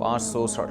500,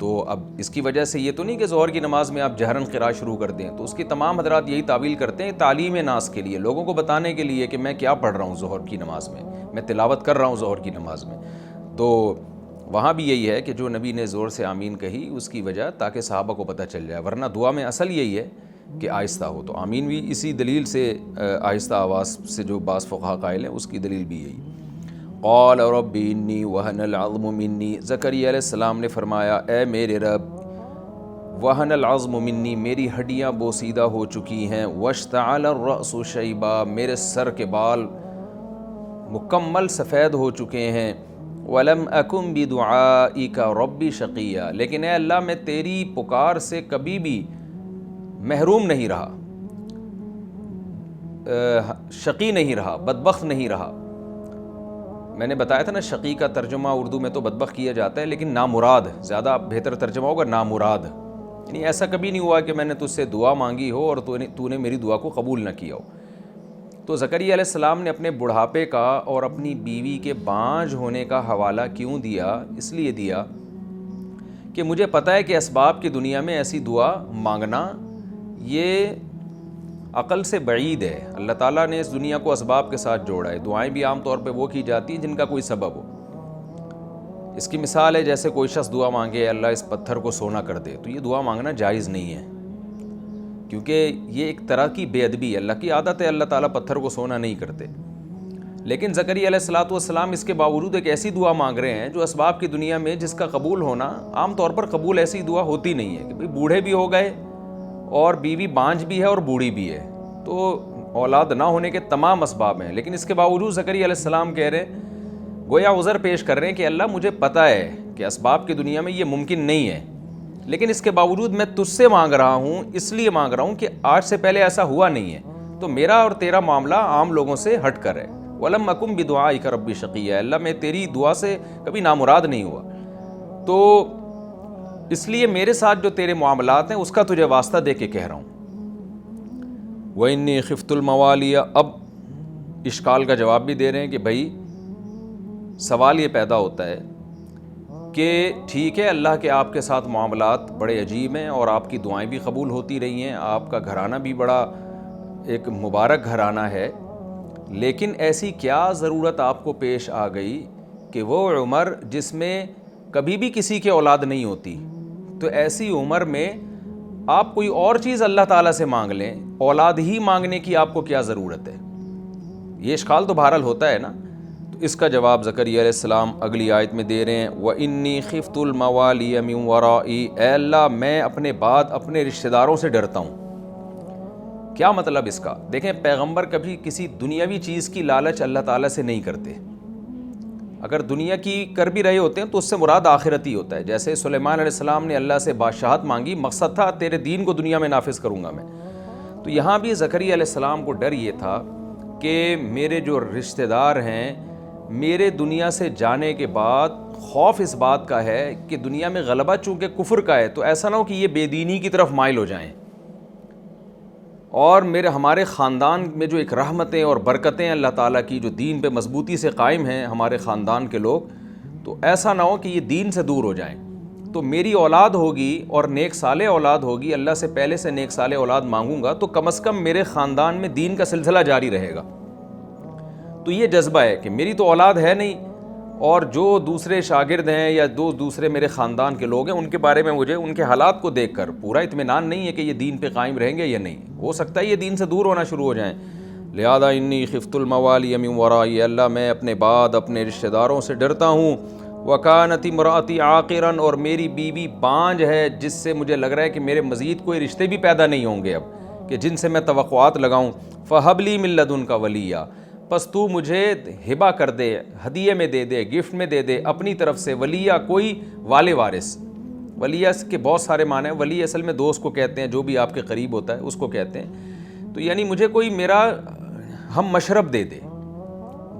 تو اب اس کی وجہ سے یہ تو نہیں کہ ظہر کی نماز میں آپ جہرن قراءت شروع کر دیں، تو اس کی تمام حضرات یہی تعویل کرتے ہیں تعلیم ناس کے لیے، لوگوں کو بتانے کے لیے کہ میں کیا پڑھ رہا ہوں ظہر کی نماز میں تلاوت کر رہا ہوں ظہر کی نماز میں۔ تو وہاں بھی یہی ہے کہ جو نبی نے زور سے آمین کہی اس کی وجہ تاکہ صحابہ کو پتہ چل جائے، ورنہ دعا میں اصل یہی ہے کہ آہستہ ہو، تو آمین بھی اسی دلیل سے آہستہ آواز سے جو بعض فقہا قائل ہیں اس کی دلیل بھی یہی۔ قال رب انی وہن العظم منی، زکریا علیہ السلام نے فرمایا اے میرے رب، وہن العظم منی، میری ہڈیاں بوسیدہ ہو چکی ہیں، واشتعل الرأس شیبا، میرے سر کے بال مکمل سفید ہو چکے ہیں، ولم اکن بدعائک ربی شقیا، لیکن اے اللہ میں تیری پکار سے کبھی بھی محروم نہیں رہا، شقی نہیں رہا، بدبخت نہیں رہا۔ میں نے بتایا تھا نا شقی کا ترجمہ اردو میں تو بدبخت کیا جاتا ہے، لیکن نامراد زیادہ بہتر ترجمہ ہوگا، نامراد، یعنی ایسا کبھی نہیں ہوا کہ میں نے تجھ سے دعا مانگی ہو اور تو نے میری دعا کو قبول نہ کیا ہو۔ تو زکریا علیہ السلام نے اپنے بڑھاپے کا اور اپنی بیوی کے بانجھ ہونے کا حوالہ کیوں دیا؟ اس لیے دیا کہ مجھے پتہ ہے کہ اسباب کی دنیا میں ایسی دعا مانگنا یہ عقل سے بعید ہے۔ اللہ تعالیٰ نے اس دنیا کو اسباب کے ساتھ جوڑا ہے، دعائیں بھی عام طور پہ وہ کی جاتی ہیں جن کا کوئی سبب ہو۔ اس کی مثال ہے جیسے کوئی شخص دعا مانگے اللہ اس پتھر کو سونا کر دے، تو یہ دعا مانگنا جائز نہیں ہے، کیونکہ یہ ایک طرح کی بے ادبی ہے۔ اللہ کی عادت ہے اللہ تعالیٰ پتھر کو سونا نہیں کرتے، لیکن زکریا علیہ السلام اس کے باوجود ایک ایسی دعا مانگ رہے ہیں جو اسباب کی دنیا میں جس کا قبول ہونا عام طور پر قبول ایسی دعا ہوتی نہیں ہے کہ بھئی بوڑھے بھی ہو گئے اور بیوی بانجھ بھی ہے اور بوڑھی بھی ہے، تو اولاد نہ ہونے کے تمام اسباب ہیں، لیکن اس کے باوجود زکریا علیہ السلام کہہ رہے ہیں، گویا عذر پیش کر رہے ہیں کہ اللہ مجھے پتہ ہے کہ اسباب کی دنیا میں یہ ممکن نہیں ہے، لیکن اس کے باوجود میں تجھ سے مانگ رہا ہوں، اس لیے مانگ رہا ہوں کہ آج سے پہلے ایسا ہوا نہیں ہے، تو میرا اور تیرا معاملہ عام لوگوں سے ہٹ کر ہے۔ وَلَمْ أَكُنْ بِدُعَائِكَ رَبِّ شَقِيًّا، اللہ میں تیری دعا سے کبھی نامراد نہیں ہوا، تو اس لیے میرے ساتھ جو تیرے معاملات ہیں اس کا تجھے واسطہ دے کے کہہ رہا ہوں۔ وَإِنِّي خِفْتُ الْمَوَالِيَ، اب اشکال کا جواب بھی دے رہے ہیں کہ بھائی سوال یہ پیدا ہوتا ہے کہ ٹھیک ہے اللہ کے آپ کے ساتھ معاملات بڑے عجیب ہیں اور آپ کی دعائیں بھی قبول ہوتی رہی ہیں، آپ کا گھرانہ بھی بڑا ایک مبارک گھرانہ ہے، لیکن ایسی کیا ضرورت آپ کو پیش آ گئی کہ وہ عمر جس میں کبھی بھی کسی کے اولاد نہیں ہوتی، تو ایسی عمر میں آپ کوئی اور چیز اللہ تعالیٰ سے مانگ لیں، اولاد ہی مانگنے کی آپ کو کیا ضرورت ہے؟ یہ اشکال تو بہرحال ہوتا ہے نا۔ تو اس کا جواب زکریا علیہ السلام اگلی آیت میں دے رہے ہیں، وَإِنِّي خِفْتُ الْمَوَالِيَ مِنْ وَرَائِي، اے اللہ میں اپنے بعد اپنے رشتہ داروں سے ڈرتا ہوں۔ کیا مطلب اس کا؟ دیکھیں پیغمبر کبھی کسی دنیاوی چیز کی لالچ اللہ تعالیٰ سے نہیں کرتے، اگر دنیا کی کر بھی رہے ہوتے ہیں تو اس سے مراد آخرت ہی ہوتا ہے۔ جیسے سلیمان علیہ السلام نے اللہ سے بادشاہت مانگی، مقصد تھا تیرے دین کو دنیا میں نافذ کروں گا میں، تو یہاں بھی زکریا علیہ السلام کو ڈر یہ تھا کہ میرے جو رشتہ دار ہیں میرے دنیا سے جانے کے بعد خوف اس بات کا ہے کہ دنیا میں غلبہ چونکہ کفر کا ہے تو ایسا نہ ہو کہ یہ بے دینی کی طرف مائل ہو جائیں، اور ہمارے خاندان میں جو ایک رحمتیں اور برکتیں اللہ تعالیٰ کی جو دین پہ مضبوطی سے قائم ہیں ہمارے خاندان کے لوگ، تو ایسا نہ ہو کہ یہ دین سے دور ہو جائیں، تو میری اولاد ہوگی اور نیک صالح اولاد ہوگی، اللہ سے پہلے سے نیک صالح اولاد مانگوں گا تو کم از کم میرے خاندان میں دین کا سلسلہ جاری رہے گا۔ تو یہ جذبہ ہے کہ میری تو اولاد ہے نہیں، اور جو دوسرے شاگرد ہیں یا دوسرے میرے خاندان کے لوگ ہیں ان کے بارے میں مجھے ان کے حالات کو دیکھ کر پورا اطمینان نہیں ہے کہ یہ دین پہ قائم رہیں گے یا نہیں، ہو سکتا ہے یہ دین سے دور ہونا شروع ہو جائیں۔ لہذا انی خفت الموالی من ورائی، اللہ میں اپنے بعد اپنے رشتہ داروں سے ڈرتا ہوں۔ وکانت امراتی عاقرا، اور میری بیوی بانجھ ہے جس سے مجھے لگ رہا ہے کہ میرے مزید کوئی رشتے بھی پیدا نہیں ہوں گے اب کہ جن سے میں توقعات لگاؤں۔ فہب لی من لدنک ولیہ، پس تو مجھے ہبہ کر دے، ہدیے میں دے دے، گفٹ میں دے دے اپنی طرف سے، ولیہ کوئی والے وارث۔ ولیہ کے بہت سارے معنی ہیں، ولی اصل میں دوست کو کہتے ہیں، جو بھی آپ کے قریب ہوتا ہے اس کو کہتے ہیں، تو یعنی مجھے کوئی میرا ہم مشرب دے دے۔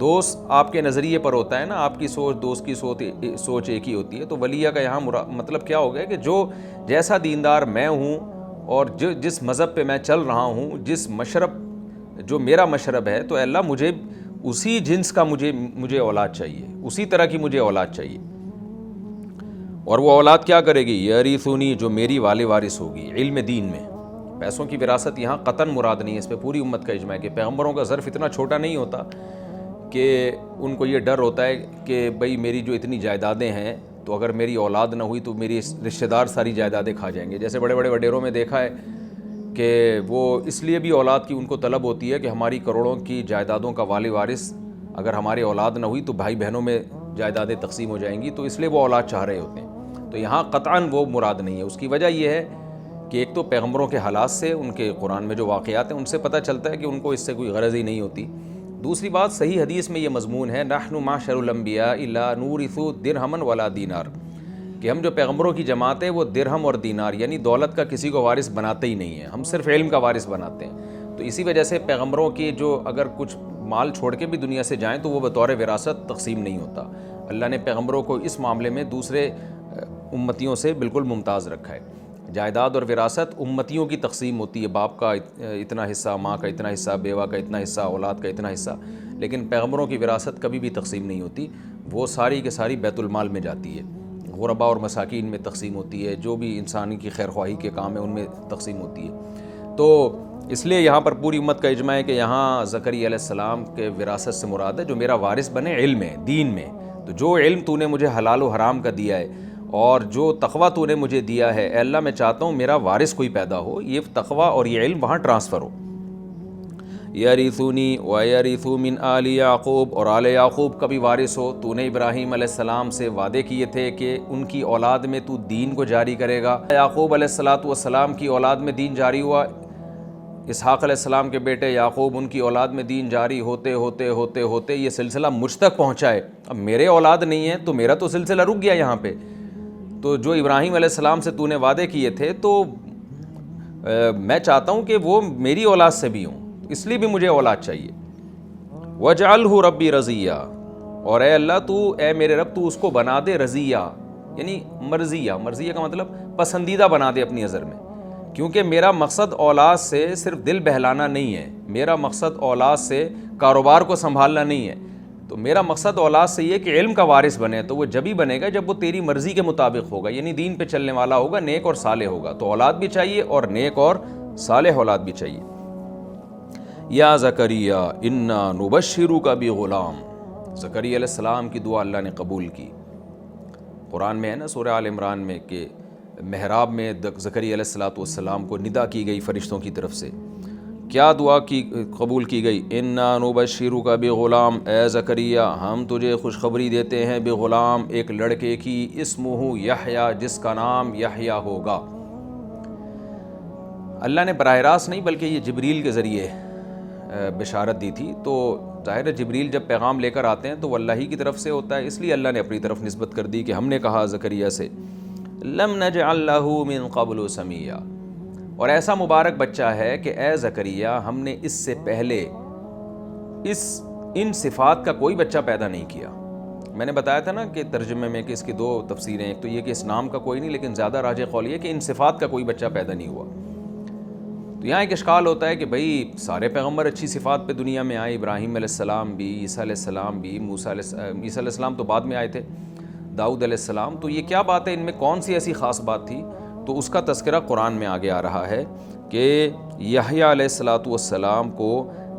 دوست آپ کے نظریے پر ہوتا ہے نا، آپ کی سوچ دوست کی سوچ ایک ہی ہوتی ہے، تو ولیہ کا یہاں مطلب کیا ہو گیا کہ جو جیسا دیندار میں ہوں اور جس مذہب پہ میں چل رہا ہوں، جس مشرب جو میرا مشرب ہے، تو اللہ مجھے اسی جنس کا مجھے اولاد چاہیے، اسی طرح کی مجھے اولاد چاہیے۔ اور وہ اولاد کیا کرے گی؟ یریثونی، جو میری والے وارث ہوگی علم دین میں۔ پیسوں کی وراثت یہاں قطعاً مراد نہیں ہے، اس پہ پوری امت کا اجماع ہے کہ پیغمبروں کا ظرف اتنا چھوٹا نہیں ہوتا کہ ان کو یہ ڈر ہوتا ہے کہ بھئی میری جو اتنی جائیدادیں ہیں تو اگر میری اولاد نہ ہوئی تو میری رشتہ دار ساری جائیدادیں کھا جائیں گے۔ جیسے بڑے بڑے وڈیروں میں دیکھا ہے کہ وہ اس لیے بھی اولاد کی ان کو طلب ہوتی ہے کہ ہماری کروڑوں کی جائیدادوں کا والے وارث اگر ہماری اولاد نہ ہوئی تو بھائی بہنوں میں جائیدادیں تقسیم ہو جائیں گی، تو اس لیے وہ اولاد چاہ رہے ہوتے ہیں۔ تو یہاں قطعاً وہ مراد نہیں ہے۔ اس کی وجہ یہ ہے کہ ایک تو پیغمبروں کے حالات سے، ان کے قرآن میں جو واقعات ہیں ان سے پتہ چلتا ہے کہ ان کو اس سے کوئی غرض ہی نہیں ہوتی۔ دوسری بات، صحیح حدیث میں یہ مضمون ہے، نحن معشر الانبیاء لا نورث درہما ولا دینار، کہ ہم جو پیغمبروں کی جماعت ہے وہ درہم اور دینار یعنی دولت کا کسی کو وارث بناتے ہی نہیں ہیں، ہم صرف علم کا وارث بناتے ہیں۔ تو اسی وجہ سے پیغمبروں کی جو اگر کچھ مال چھوڑ کے بھی دنیا سے جائیں تو وہ بطور وراثت تقسیم نہیں ہوتا۔ اللہ نے پیغمبروں کو اس معاملے میں دوسرے امتیوں سے بالکل ممتاز رکھا ہے۔ جائیداد اور وراثت امتیوں کی تقسیم ہوتی ہے، باپ کا اتنا حصہ، ماں کا اتنا حصہ، بیوہ کا اتنا حصہ، اولاد کا اتنا حصہ، لیکن پیغمبروں کی وراثت کبھی بھی تقسیم نہیں ہوتی، وہ ساری کے ساری بیت المال میں جاتی ہے، غرباء اور مساکین میں تقسیم ہوتی ہے، جو بھی انسانی کی خیر خواہی کے کام ہیں ان میں تقسیم ہوتی ہے۔ تو اس لیے یہاں پر پوری امت کا اجماع ہے کہ یہاں زکریا علیہ السلام کے وراثت سے مراد ہے جو میرا وارث بنے علم میں، دین میں۔ تو جو علم تو نے مجھے حلال و حرام کا دیا ہے اور جو تقویٰ تو نے مجھے دیا ہے، اے اللہ میں چاہتا ہوں میرا وارث کوئی پیدا ہو، یہ تقویٰ اور یہ علم وہاں ٹرانسفر ہو۔ یریثونی ویرث من آل یعقوب، اور آل یعقوب کا بھی وارث ہو۔ تو نے ابراہیم علیہ السلام سے وعدے کیے تھے کہ ان کی اولاد میں تو دین کو جاری کرے گا۔ یعقوب علیہ السلام کی اولاد میں دین جاری ہوا، اسحاق علیہ السلام کے بیٹے یعقوب، ان کی اولاد میں دین جاری ہوتے ہوتے ہوتے ہوتے یہ سلسلہ مجھ تک پہنچا ہے۔ اب میرے اولاد نہیں ہے تو میرا تو سلسلہ رک گیا یہاں پہ۔ تو جو ابراہیم علیہ السلام سے تو نے وعدے کیے تھے تو میں چاہتا ہوں کہ وہ میری اولاد سے بھی ہوں، اس لیے بھی مجھے اولاد چاہیے۔ وَجْعَلْهُ رَبِّي رَضِيًّا، اور اے اللہ تو، اے میرے رب تو اس کو بنا دے رضیہ، یعنی مرضیہ، مرضیہ کا مطلب پسندیدہ بنا دے اپنی نظر میں، کیونکہ میرا مقصد اولاد سے صرف دل بہلانا نہیں ہے، میرا مقصد اولاد سے کاروبار کو سنبھالنا نہیں ہے، تو میرا مقصد اولاد سے یہ کہ علم کا وارث بنے، تو وہ جب ہی بنے گا جب وہ تیری مرضی کے مطابق ہوگا، یعنی دین پہ چلنے والا ہوگا، نیک اور صالح ہوگا۔ تو اولاد بھی چاہیے اور نیک اور صالح اولاد بھی چاہیے۔ یا زکریا انا نبشرک بغلام، زکریا علیہ السلام کی دعا اللہ نے قبول کی۔ قرآن میں ہے نا سورہ آل عمران میں کہ محراب میں زکریا علیہ السلام کو ندا کی گئی فرشتوں کی طرف سے، کیا دعا کی قبول کی گئی؟ انا نبشرک بغلام، اے زکریا ہم تجھے خوشخبری دیتے ہیں بغلام، ایک لڑکے کی، اسمہ یحییٰ، جس کا نام یحییٰ ہوگا۔ اللہ نے براہ راست نہیں بلکہ یہ جبریل کے ذریعے بشارت دی تھی، تو ظاہر ہے جبریل جب پیغام لے کر آتے ہیں تو وہ اللہ ہی کی طرف سے ہوتا ہے، اس لیے اللہ نے اپنی طرف نسبت کر دی کہ ہم نے کہا زکریا سے لم نجعل لہ من قبل سمیہ، اور ایسا مبارک بچہ ہے کہ اے زکریا ہم نے اس سے پہلے ان صفات کا کوئی بچہ پیدا نہیں کیا۔ میں نے بتایا تھا نا کہ ترجمے میں کہ اس کی دو تفسیریں، ایک تو یہ کہ اس نام کا کوئی نہیں، لیکن زیادہ راجح قول یہ کہ ان صفات کا کوئی بچہ پیدا نہیں ہوا۔ تو یہاں ایک اشکال ہوتا ہے کہ بھئی سارے پیغمبر اچھی صفات پہ دنیا میں آئے، ابراہیم علیہ السلام بھی، عیسیٰ علیہ السلام بھی، عیسیٰ علیہ السلام تو بعد میں آئے تھے، داؤد علیہ السلام، تو یہ کیا بات ہے، ان میں کون سی ایسی خاص بات تھی؟ تو اس کا تذکرہ قرآن میں آگے آ رہا ہے کہ یحییٰ علیہ السلام کو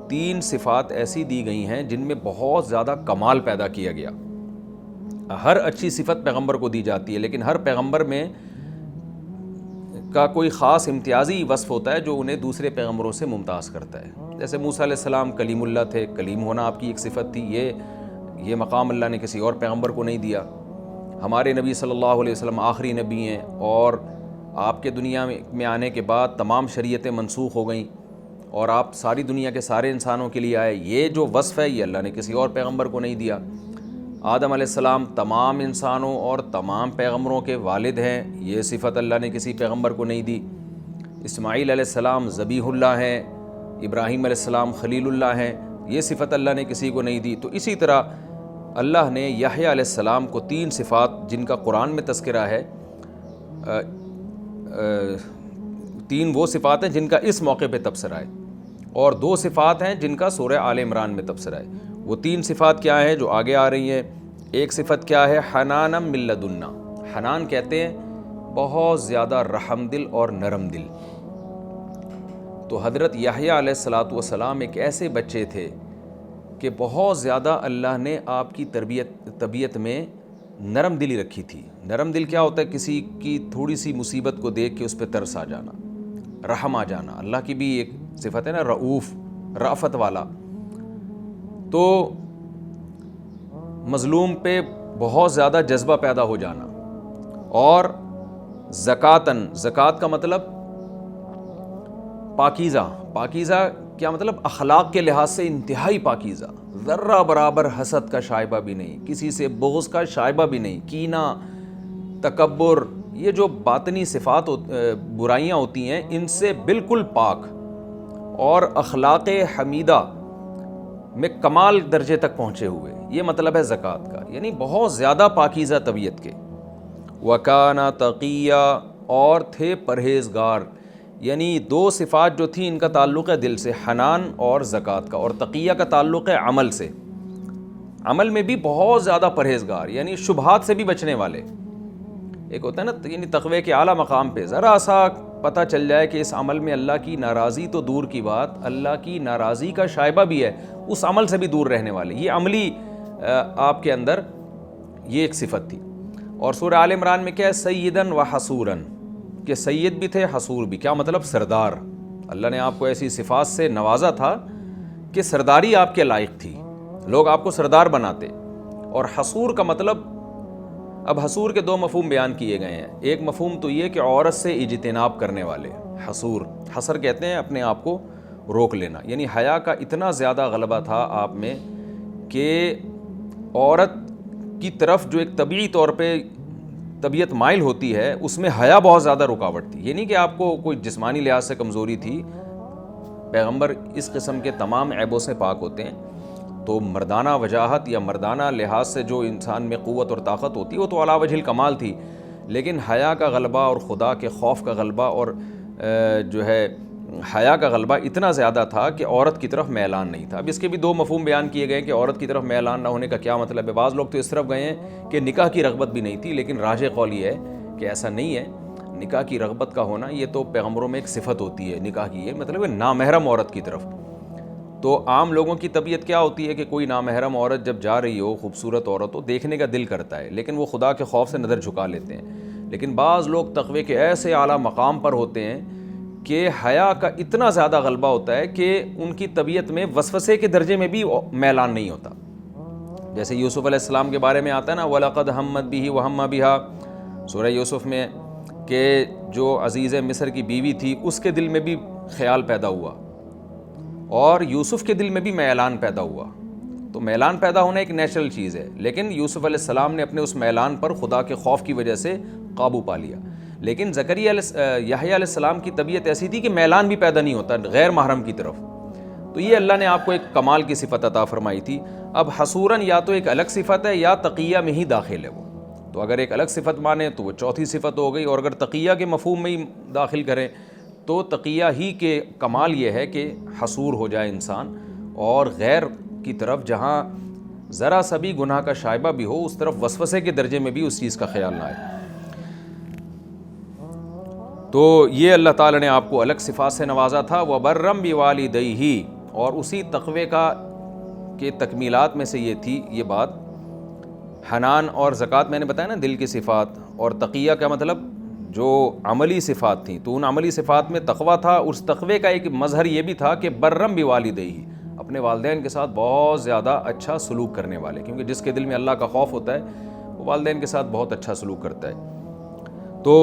3 صفات ایسی دی گئی ہیں جن میں بہت زیادہ کمال پیدا کیا گیا۔ ہر اچھی صفت پیغمبر کو دی جاتی ہے، لیکن ہر پیغمبر میں کا کوئی خاص امتیازی وصف ہوتا ہے جو انہیں دوسرے پیغمبروں سے ممتاز کرتا ہے۔ جیسے موسیٰ علیہ السلام کلیم اللہ تھے، کلیم ہونا آپ کی ایک صفت تھی، یہ مقام اللہ نے کسی اور پیغمبر کو نہیں دیا۔ ہمارے نبی صلی اللہ علیہ وسلم آخری نبی ہیں، اور آپ کے دنیا میں آنے کے بعد تمام شریعتیں منسوخ ہو گئیں اور آپ ساری دنیا کے سارے انسانوں کے لیے آئے۔ یہ جو وصف ہے یہ اللہ نے کسی اور پیغمبر کو نہیں دیا۔ آدم علیہ السلام تمام انسانوں اور تمام پیغمبروں کے والد ہیں، یہ صفت اللہ نے کسی پیغمبر کو نہیں دی۔ اسماعیل علیہ السلام ذبیح اللہ ہیں، ابراہیم علیہ السلام خلیل اللہ ہیں، یہ صفت اللہ نے کسی کو نہیں دی۔ تو اسی طرح اللہ نے یحییٰ علیہ السلام کو 3 صفات جن کا قرآن میں تذکرہ ہے، 3 وہ صفات ہیں جن کا اس موقع پہ تبصرہ ہے، اور 2 صفات ہیں جن کا سورہ آل عمران میں تبصرہ ہے۔ وہ 3 صفات کیا ہیں جو آگے آ رہی ہیں؟ ایک صفت کیا ہے؟ حنانم من لدنا، حنان کہتے ہیں بہت زیادہ رحم دل اور نرم دل. تو حضرت یحییٰ علیہ الصلاۃ والسلام ایک ایسے بچے تھے کہ بہت زیادہ اللہ نے آپ کی طبیعت میں نرم دلی رکھی تھی. نرم دل کیا ہوتا ہے؟ کسی کی تھوڑی سی مصیبت کو دیکھ کے اس پہ ترس آ جانا، رحم آ جانا. اللہ کی بھی ایک صفت ہے نا، رؤوف، رأفت والا. تو مظلوم پہ بہت زیادہ جذبہ پیدا ہو جانا. اور زکوٰۃ کا مطلب پاکیزہ. پاکیزہ کیا مطلب؟ اخلاق کے لحاظ سے انتہائی پاکیزہ، ذرہ برابر حسد کا شائبہ بھی نہیں، کسی سے بغض کا شائبہ بھی نہیں، کینہ، تکبر، یہ جو باطنی صفات برائیاں ہوتی ہیں ان سے بالکل پاک، اور اخلاق حمیدہ میں کمال درجے تک پہنچے ہوئے. یہ مطلب ہے زکوٰۃ کا، یعنی بہت زیادہ پاکیزہ طبیعت کے. وَكَانَ تَقِيًّا، اور تھے پرہیزگار. یعنی دو صفات جو تھیں ان کا تعلق ہے دل سے، حنان اور زکوٰۃ کا. اور تقیہ کا تعلق ہے عمل سے، عمل میں بھی بہت زیادہ پرہیزگار، یعنی شبہات سے بھی بچنے والے. ایک ہوتا ہے نا یعنی تقوی کے اعلیٰ مقام پہ ذرا سا پتہ چل جائے کہ اس عمل میں اللہ کی ناراضی تو دور کی بات، اللہ کی ناراضی کا شائبہ بھی ہے، اس عمل سے بھی دور رہنے والے. یہ عملی آپ کے اندر یہ ایک صفت تھی. اور سورہ آل عمران میں کیا ہے؟ سیدن و حصوراً، کہ سید بھی تھے، حصور بھی. کیا مطلب؟ سردار. اللہ نے آپ کو ایسی صفات سے نوازا تھا کہ سرداری آپ کے لائق تھی، لوگ آپ کو سردار بناتے. اور حصور کا مطلب، اب حصور کے دو مفہوم بیان کیے گئے ہیں. ایک مفہوم تو یہ کہ عورت سے اجتناب کرنے والے، حصور. حصر کہتے ہیں اپنے آپ کو روک لینا، یعنی حیا کا اتنا زیادہ غلبہ تھا آپ میں کہ عورت کی طرف جو ایک طبیعی طور پہ طبیعت مائل ہوتی ہے اس میں حیا بہت زیادہ رکاوٹ تھی. یہ نہیں کہ آپ کو کوئی جسمانی لحاظ سے کمزوری تھی، پیغمبر اس قسم کے تمام عیبوں سے پاک ہوتے ہیں. تو مردانہ وجاہت یا مردانہ لحاظ سے جو انسان میں قوت اور طاقت ہوتی ہے وہ تو علی وجہ الکمال تھی، لیکن حیا کا غلبہ اور خدا کے خوف کا غلبہ اور جو ہے حیا کا غلبہ اتنا زیادہ تھا کہ عورت کی طرف میلان نہیں تھا. اب اس کے بھی دو مفہوم بیان کیے گئے کہ عورت کی طرف میلان نہ ہونے کا کیا مطلب ہے. بعض لوگ تو اس طرف گئے ہیں کہ نکاح کی رغبت بھی نہیں تھی، لیکن راجح قول یہ ہے کہ ایسا نہیں ہے. نکاح کی رغبت کا ہونا یہ تو پیغمبروں میں ایک صفت ہوتی ہے نکاح کی، یہ مطلب ہے نامحرم عورت کی طرف. تو عام لوگوں کی طبیعت کیا ہوتی ہے کہ کوئی نامحرم عورت جب جا رہی ہو، خوبصورت عورت ہو، دیکھنے کا دل کرتا ہے، لیکن وہ خدا کے خوف سے نظر جھکا لیتے ہیں. لیکن بعض لوگ تقوی کے ایسے اعلیٰ مقام پر ہوتے ہیں کہ حیا کا اتنا زیادہ غلبہ ہوتا ہے کہ ان کی طبیعت میں وسوسے کے درجے میں بھی میلان نہیں ہوتا. جیسے یوسف علیہ السلام کے بارے میں آتا ہے نا، وَلَقَدْ هَمَّتْ بِهِ وَهَمَّ بِهَا، سورہ یوسف میں، کہ جو عزیز مصر کی بیوی تھی اس کے دل میں بھی خیال پیدا ہوا اور یوسف کے دل میں بھی میلان پیدا ہوا. تو میلان پیدا ہونا ایک نیچرل چیز ہے، لیکن یوسف علیہ السلام نے اپنے اس میلان پر خدا کے خوف کی وجہ سے قابو پا لیا. لیکن یحییٰ علیہ السلام کی طبیعت ایسی تھی کہ میلان بھی پیدا نہیں ہوتا غیر محرم کی طرف. تو یہ اللہ نے آپ کو ایک کمال کی صفت عطا فرمائی تھی. اب حصوراً یا تو ایک الگ صفت ہے یا تقیہ میں ہی داخل ہے وہ. تو اگر ایک الگ صفت مانے تو وہ چوتھی صفت ہو گئی، اور اگر تقیہ کے مفہوم میں ہی داخل کریں تو تقیہ ہی کے کمال یہ ہے کہ حصور ہو جائے انسان، اور غیر کی طرف جہاں ذرا سا بھی گناہ کا شائبہ بھی ہو اس طرف وسوسے کے درجے میں بھی اس چیز کا خیال نہ آئے. تو یہ اللہ تعالیٰ نے آپ کو الگ صفات سے نوازا تھا. وَبَرًّا بِوَالِدَيْهِ، اور اسی تقوی کا کہ تکمیلات میں سے یہ تھی یہ بات. حنان اور زکوٰۃ میں نے بتایا نا دل کی صفات، اور تقیہ کا مطلب جو عملی صفات تھیں. تو ان عملی صفات میں تقوی تھا. اس تقوی کا ایک مظہر یہ بھی تھا کہ بَرًّا بِوَالِدَيْهِ، اپنے والدین کے ساتھ بہت زیادہ اچھا سلوک کرنے والے، کیونکہ جس کے دل میں اللہ کا خوف ہوتا ہے وہ والدین کے ساتھ بہت اچھا سلوک کرتا ہے. تو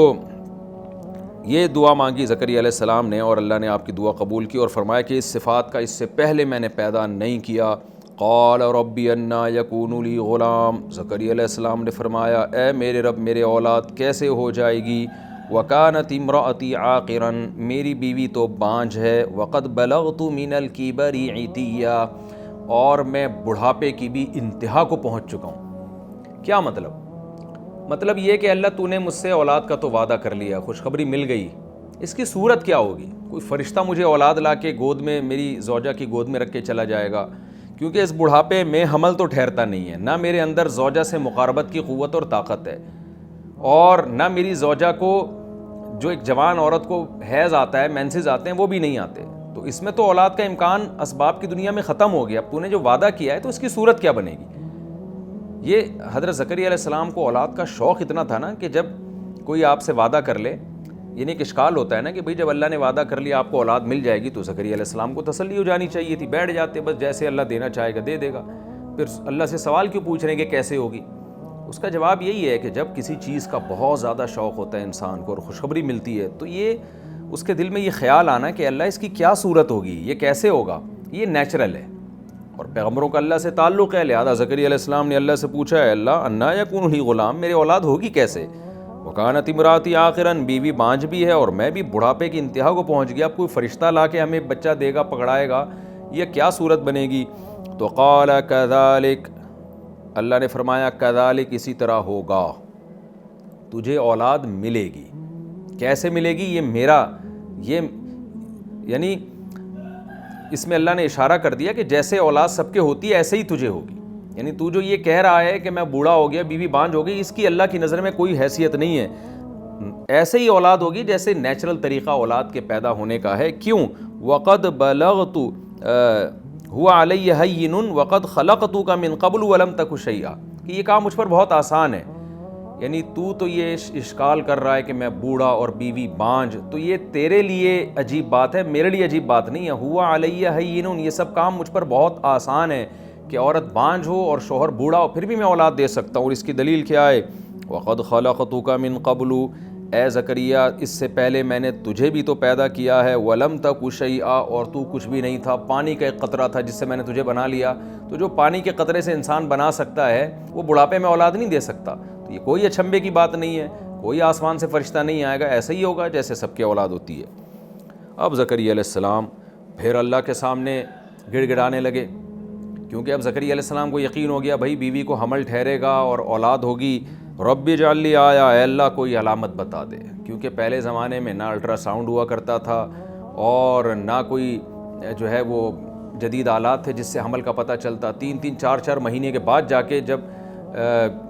یہ دعا مانگی زکریا علیہ السلام نے، اور اللہ نے آپ کی دعا قبول کی اور فرمایا کہ اس صفات کا اس سے پہلے میں نے پیدا نہیں کیا. قال ربی انا یکون لی غلام، زکریا علیہ السلام نے فرمایا اے میرے رب میرے اولاد کیسے ہو جائے گی. وکانت امراتی عاقرا، میری بیوی تو بانجھ ہے. وقد بلغت من الکبر عتیا، اور میں بڑھاپے کی بھی انتہا کو پہنچ چکا ہوں. کیا مطلب یہ کہ اللہ تو نے مجھ سے اولاد کا تو وعدہ کر لیا، خوشخبری مل گئی، اس کی صورت کیا ہوگی؟ کوئی فرشتہ مجھے اولاد لا کے گود میں میری زوجہ کی گود میں رکھ کے چلا جائے گا؟ کیونکہ اس بڑھاپے میں حمل تو ٹھہرتا نہیں ہے، نہ میرے اندر زوجہ سے مقاربت کی قوت اور طاقت ہے، اور نہ میری زوجہ کو، جو ایک جوان عورت کو حیض آتا ہے، مینسز آتے ہیں، وہ بھی نہیں آتے، تو اس میں تو اولاد کا امکان اسباب کی دنیا میں ختم ہو گیا. اب تو نے جو وعدہ کیا ہے تو اس کی صورت کیا بنے گی؟ یہ حضرت زکریا علیہ السلام کو اولاد کا شوق اتنا تھا نا کہ جب کوئی آپ سے وعدہ کر لے، یعنی ایک اشکال ہوتا ہے نا کہ بھئی جب اللہ نے وعدہ کر لیا آپ کو اولاد مل جائے گی، تو زکریا علیہ السلام کو تسلی ہو جانی چاہیے تھی، بیٹھ جاتے بس، جیسے اللہ دینا چاہے گا دے دے گا. پھر اللہ سے سوال کیوں پوچھ رہے ہیں کہ کیسے ہوگی؟ اس کا جواب یہی ہے کہ جب کسی چیز کا بہت زیادہ شوق ہوتا ہے انسان کو اور خوشخبری ملتی ہے، تو یہ اس کے دل میں یہ خیال آنا کہ اللہ اس کی کیا صورت ہوگی، یہ کیسے ہوگا، یہ نیچرل ہے. اور پیغمبروں کا اللہ سے تعلق ہے، لہذا زکریا علیہ السلام نے اللہ سے پوچھا ہے اللہ انا یکون لی غلام، میرے اولاد ہوگی کیسے؟ وکانت امراتی عاقراً، بیوی بانجھ بھی ہے اور میں بھی بڑھاپے کی انتہا کو پہنچ گیا، اب کوئی فرشتہ لا کے ہمیں بچہ دے گا، پکڑائے گا، یہ کیا صورت بنے گی؟ تو قال کذالک، اللہ نے فرمایا کذالک، اسی طرح ہوگا، تجھے اولاد ملے گی. کیسے ملے گی؟ یہ میرا، یہ یعنی اس میں اللہ نے اشارہ کر دیا کہ جیسے اولاد سب کے ہوتی ہے ایسے ہی تجھے ہوگی. یعنی تو جو یہ کہہ رہا ہے کہ میں بوڑھا ہو گیا، بیوی بانجھ ہو گئی، اس کی اللہ کی نظر میں کوئی حیثیت نہیں ہے. ایسے ہی اولاد ہوگی جیسے نیچرل طریقہ اولاد کے پیدا ہونے کا ہے. کیوں؟ وقد بلغت هو علی ہین وقد خلقتک من قبل ولم تک شیئا، کہ یہ کام مجھ پر بہت آسان ہے. یعنی تو یہ اشکال کر رہا ہے کہ میں بوڑھا اور بیوی بانجھ، تو یہ تیرے لیے عجیب بات ہے، میرے لیے عجیب بات نہیں ہے. ہوا علی ہین، یہ سب کام مجھ پر بہت آسان ہے کہ عورت بانجھ ہو اور شوہر بوڑھا ہو پھر بھی میں اولاد دے سکتا ہوں. اور اس کی دلیل کیا ہے؟ وقد خلقتک من قبل، اے زکریا اس سے پہلے میں نے تجھے بھی تو پیدا کیا ہے، ولم تک شیئا، اور تو کچھ بھی نہیں تھا، پانی کا ایک قطرہ تھا جس سے میں نے تجھے بنا لیا. تو جو پانی کے قطرے سے انسان بنا سکتا ہے وہ بڑھاپے میں اولاد نہیں دے سکتا. تو یہ کوئی اچھمبے کی بات نہیں ہے، کوئی آسمان سے فرشتہ نہیں آئے گا، ایسا ہی ہوگا جیسے سب کی اولاد ہوتی ہے. اب زکریا علیہ السلام پھر اللہ کے سامنے گڑ گڑانے لگے، کیونکہ اب زکریا علیہ السلام کو یقین ہو گیا بھائی بیوی کو حمل ٹھہرے گا اور اولاد ہوگی. رب اجعل لی آیا، اے اللہ کوئی علامت بتا دے، کیونکہ پہلے زمانے میں نہ الٹرا ساؤنڈ ہوا کرتا تھا اور نہ کوئی جو ہے وہ جدید آلات تھے جس سے حمل کا پتہ چلتا. 3 4 مہینے کے بعد جا کے جب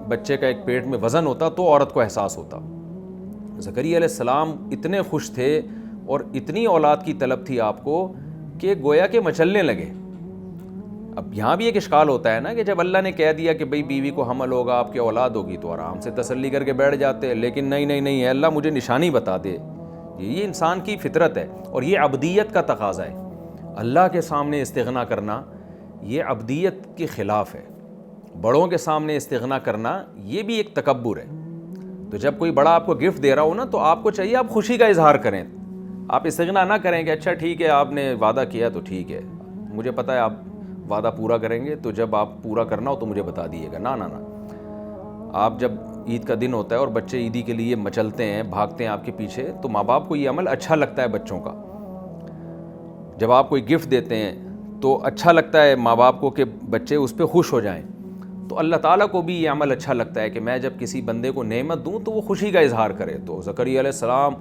بچے کا ایک پیٹ میں وزن ہوتا تو عورت کو احساس ہوتا. زکریا علیہ السلام اتنے خوش تھے اور اتنی اولاد کی طلب تھی آپ کو کہ گویا کہ مچلنے لگے. اب یہاں بھی ایک اشکال ہوتا ہے نا کہ جب اللہ نے کہہ دیا کہ بھئی بیوی کو حمل ہوگا، آپ کی اولاد ہوگی، تو آرام سے تسلی کر کے بیٹھ جاتے، لیکن نہیں ہے اللہ مجھے نشانی بتا دے. یہ انسان کی فطرت ہے اور یہ عبدیت کا تقاضا ہے. اللہ کے سامنے استغنا کرنا یہ عبدیت کے خلاف ہے. بڑوں کے سامنے استغنا کرنا یہ بھی ایک تکبر ہے. تو جب کوئی بڑا آپ کو گفٹ دے رہا ہو نا تو آپ کو چاہیے آپ خوشی کا اظہار کریں. آپ استغنا نہ کریں کہ اچھا ٹھیک ہے آپ نے وعدہ کیا تو ٹھیک ہے، مجھے پتہ ہے آپ وعدہ پورا کریں گے، تو جب آپ پورا کرنا ہو تو مجھے بتا دیجیے گا. نہ آپ جب عید کا دن ہوتا ہے اور بچے عیدی کے لیے مچلتے ہیں، بھاگتے ہیں آپ کے پیچھے، تو ماں باپ کو یہ عمل اچھا لگتا ہے بچوں کا. جب آپ کوئی گفٹ دیتے ہیں تو اچھا لگتا ہے ماں باپ کو کہ بچے اس پہ خوش ہو جائیں. تو اللہ تعالیٰ کو بھی یہ عمل اچھا لگتا ہے کہ میں جب کسی بندے کو نعمت دوں تو وہ خوشی کا اظہار کرے. تو زکریا علیہ السلام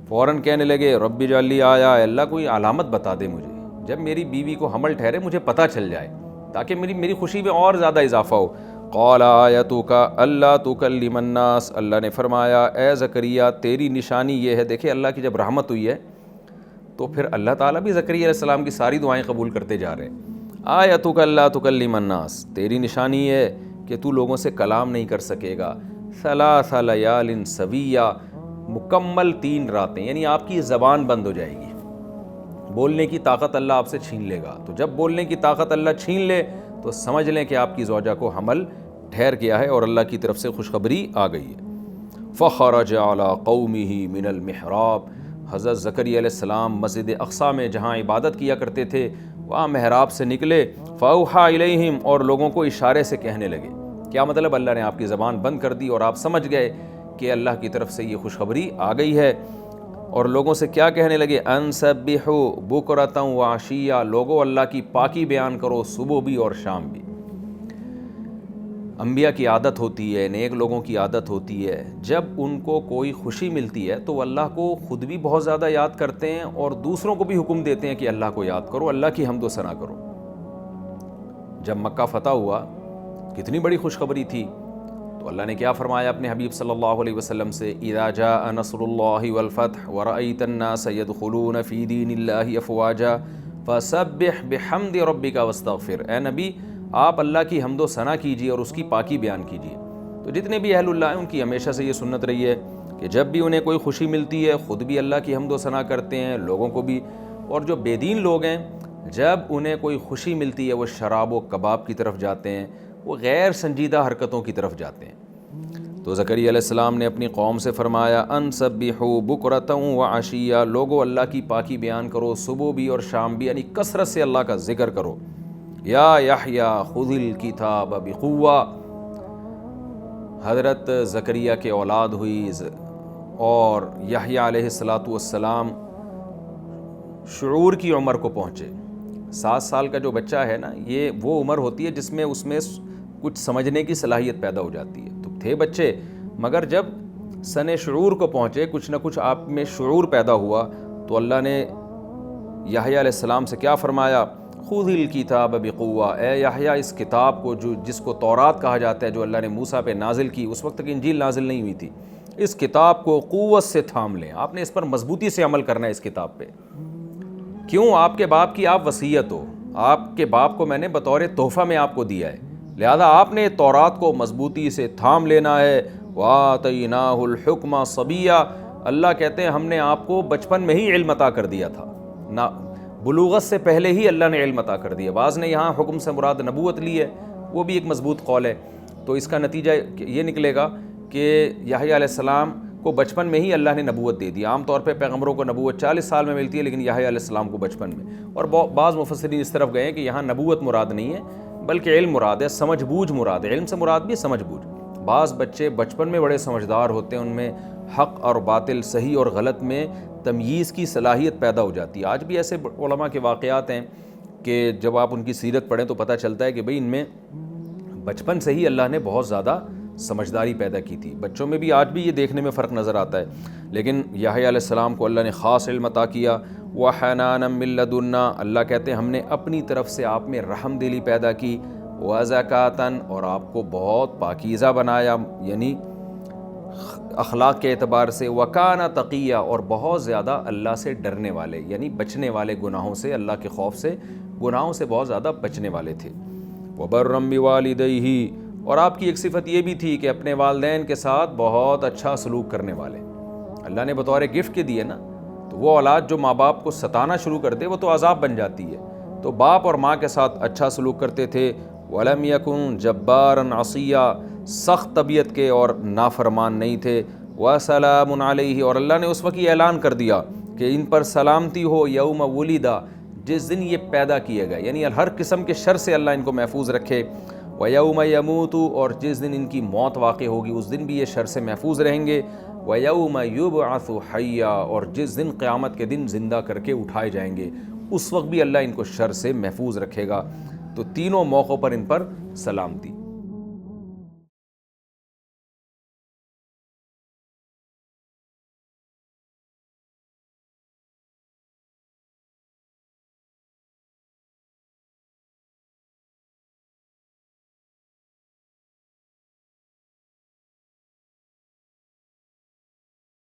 فوراً کہنے لگے رب اجعل لی آیا، اللہ کوئی علامت بتا دے مجھے، جب میری بیوی کو حمل ٹھہرے مجھے پتہ چل جائے تاکہ میری خوشی میں اور زیادہ اضافہ ہو. قال آیتک اللہ تکلم الناس، اللہ نے فرمایا اے زکریا تیری نشانی یہ ہے. دیکھیں اللہ کی جب رحمت ہوئی ہے تو پھر اللہ تعالیٰ بھی زکریا علیہ السلام کی ساری دعائیں قبول کرتے جا رہے ہیں. آیتک اللہ تکلم الناس، تیری نشانی یہ ہے کہ تو لوگوں سے کلام نہیں کر سکے گا. ثلاث لیال سویہ، مکمل 3 راتیں، یعنی آپ کی زبان بند ہو جائے گی، بولنے کی طاقت اللہ آپ سے چھین لے گا. تو جب بولنے کی طاقت اللہ چھین لے تو سمجھ لیں کہ آپ کی زوجہ کو حمل ٹھہر گیا ہے اور اللہ کی طرف سے خوشخبری آ گئی ہے. فخرج علی قومہ من المحراب، حضرت زکریا علیہ السلام مسجد اقصیٰ میں جہاں عبادت کیا کرتے تھے وہاں محراب سے نکلے. فاوحی الیہم، اور لوگوں کو اشارے سے کہنے لگے. کیا مطلب؟ اللہ نے آپ کی زبان بند کر دی اور آپ سمجھ گئے کہ اللہ کی طرف سے یہ خوشخبری آ گئی ہے. اور لوگوں سے کیا کہنے لگے؟ ان سبحوا بکرۃ وعشیہ، لوگوں اللہ کی پاکی بیان کرو صبح بھی اور شام بھی. انبیاء کی عادت ہوتی ہے، نیک لوگوں کی عادت ہوتی ہے، جب ان کو کوئی خوشی ملتی ہے تو وہ اللہ کو خود بھی بہت زیادہ یاد کرتے ہیں اور دوسروں کو بھی حکم دیتے ہیں کہ اللہ کو یاد کرو، اللہ کی حمد و ثنا کرو. جب مکہ فتح ہوا کتنی بڑی خوشخبری تھی، تو اللہ نے کیا فرمایا اپنے حبیب صلی اللہ علیہ وسلم سے، اذا جاء نصر اللہ والفتح ورأیت الناس يدخلون فی دین اللہ افواجا فسبح بحمد ربک واستغفر۔ اے نبی آپ اللہ کی حمد و ثنا کیجیے اور اس کی پاکی بیان کیجیے۔ تو جتنے بھی اہل اللہ ہیں ان کی ہمیشہ سے یہ سنت رہی ہے کہ جب بھی انہیں کوئی خوشی ملتی ہے خود بھی اللہ کی حمد و ثنا کرتے ہیں، لوگوں کو بھی۔ اور جو بے دین لوگ ہیں جب انہیں کوئی خوشی ملتی ہے وہ شراب و کباب کی طرف جاتے ہیں، وہ غیر سنجیدہ حرکتوں کی طرف جاتے ہیں۔ تو زکریا علیہ السلام نے اپنی قوم سے فرمایا، ان سبحوا بکرۃ وعشیا، لوگو اللہ کی پاکی بیان کرو صبح بھی اور شام بھی، یعنی کثرت سے اللہ کا ذکر کرو۔ یا یحییٰ خذ الکتاب بقوہ، حضرت زکریا کے اولاد ہوئی اور یحییٰ علیہ السلام شعور کی عمر کو پہنچے۔ 7 سال کا جو بچہ ہے نا، یہ وہ عمر ہوتی ہے جس میں اس میں کچھ سمجھنے کی صلاحیت پیدا ہو جاتی ہے۔ تو تھے بچے، مگر جب سن شعور کو پہنچے، کچھ نہ کچھ آپ میں شعور پیدا ہوا، تو اللہ نے یحییٰ علیہ السلام سے کیا فرمایا، خذ الکتاب بقوہ، اے یحییٰ اس کتاب کو جس کو تورات کہا جاتا ہے، جو اللہ نے موسیٰ پہ نازل کی، اس وقت تک انجیل نازل نہیں ہوئی تھی، اس کتاب کو قوت سے تھام لیں۔ آپ نے اس پر مضبوطی سے عمل کرنا ہے اس کتاب پہ۔ کیوں؟ آپ کے باپ کی آپ وصیت ہو، آپ کے باپ کو میں نے بطور تحفہ میں آپ کو دیا ہے، لہذا آپ نے تورات کو مضبوطی سے تھام لینا ہے۔ وَآتَيْنَاهُ الْحُكْمَ صَبِيًّا، اللہ کہتے ہیں ہم نے آپ کو بچپن میں ہی علم عطا کر دیا تھا، بلوغت سے پہلے ہی اللہ نے علم عطا کر دیا۔ بعض نے یہاں حکم سے مراد نبوت لی ہے، وہ بھی ایک مضبوط قول ہے۔ تو اس کا نتیجہ یہ نکلے گا کہ یحییٰ علیہ السلام کو بچپن میں ہی اللہ نے نبوت دے دی۔ عام طور پہ پیغمبروں کو نبوت 40 سال میں ملتی ہے، لیکن یحییٰ علیہ السلام کو بچپن میں۔ اور بعض مفسرین اس طرف گئے ہیں کہ یہاں نبوت مراد نہیں ہے بلکہ علم مراد ہے، سمجھ بوجھ مراد ہے۔ علم سے مراد بھی سمجھ بوجھ۔ بعض بچے بچپن میں بڑے سمجھدار ہوتے ہیں، ان میں حق اور باطل، صحیح اور غلط میں تمییز کی صلاحیت پیدا ہو جاتی ہے۔ آج بھی ایسے علماء کے واقعات ہیں کہ جب آپ ان کی سیرت پڑھیں تو پتہ چلتا ہے کہ بھئی ان میں بچپن سے ہی اللہ نے بہت زیادہ سمجھداری پیدا کی تھی۔ بچوں میں بھی آج بھی یہ دیکھنے میں فرق نظر آتا ہے، لیکن یحییٰ علیہ السلام کو اللہ نے خاص علم عطا کیا۔ وَحَنَانًا مِن لَدُنَّا، اللہ کہتے ہیں ہم نے اپنی طرف سے آپ میں رحم دلی پیدا کی۔ وَزَكَاةً، اور آپ کو بہت پاکیزہ بنایا، یعنی اخلاق کے اعتبار سے۔ وَكَانَ تَقِيًّا، اور بہت زیادہ اللہ سے ڈرنے والے، یعنی بچنے والے گناہوں سے، اللہ کے خوف سے، گناہوں سے بہت زیادہ بچنے والے تھے۔ وَبَرًّا بِوَالِدَيْهِ، اور آپ کی ایک صفت یہ بھی تھی کہ اپنے والدین کے ساتھ بہت اچھا سلوک کرنے والے۔ اللہ نے بطور گفٹ کے دیے نا، تو وہ اولاد جو ماں باپ کو ستانا شروع کر دے وہ تو عذاب بن جاتی ہے۔ تو باپ اور ماں کے ساتھ اچھا سلوک کرتے تھے۔ وَلَمْ يَكُنْ جَبَّارًا عَصِيًّا، سخت طبیعت کے اور نافرمان نہیں تھے۔ وَسَلَامٌ عَلَيْهِ، اور اللہ نے اس وقت یہ اعلان کر دیا کہ ان پر سلامتی ہو یوم وُلِدَ، جس دن یہ پیدا کیے گئے، یعنی ہر قسم کے شر سے اللہ ان کو محفوظ رکھے۔ وَيَوْمَ يَمُوتُ، اور جس دن ان کی موت واقع ہوگی اس دن بھی یہ شر سے محفوظ رہیں گے۔ وَيَوْمَ يُبْعَثُ حَيًّا، اور جس دن قیامت کے دن زندہ کر کے اٹھائے جائیں گے اس وقت بھی اللہ ان کو شر سے محفوظ رکھے گا۔ تو تینوں موقعوں پر ان پر سلامتی۔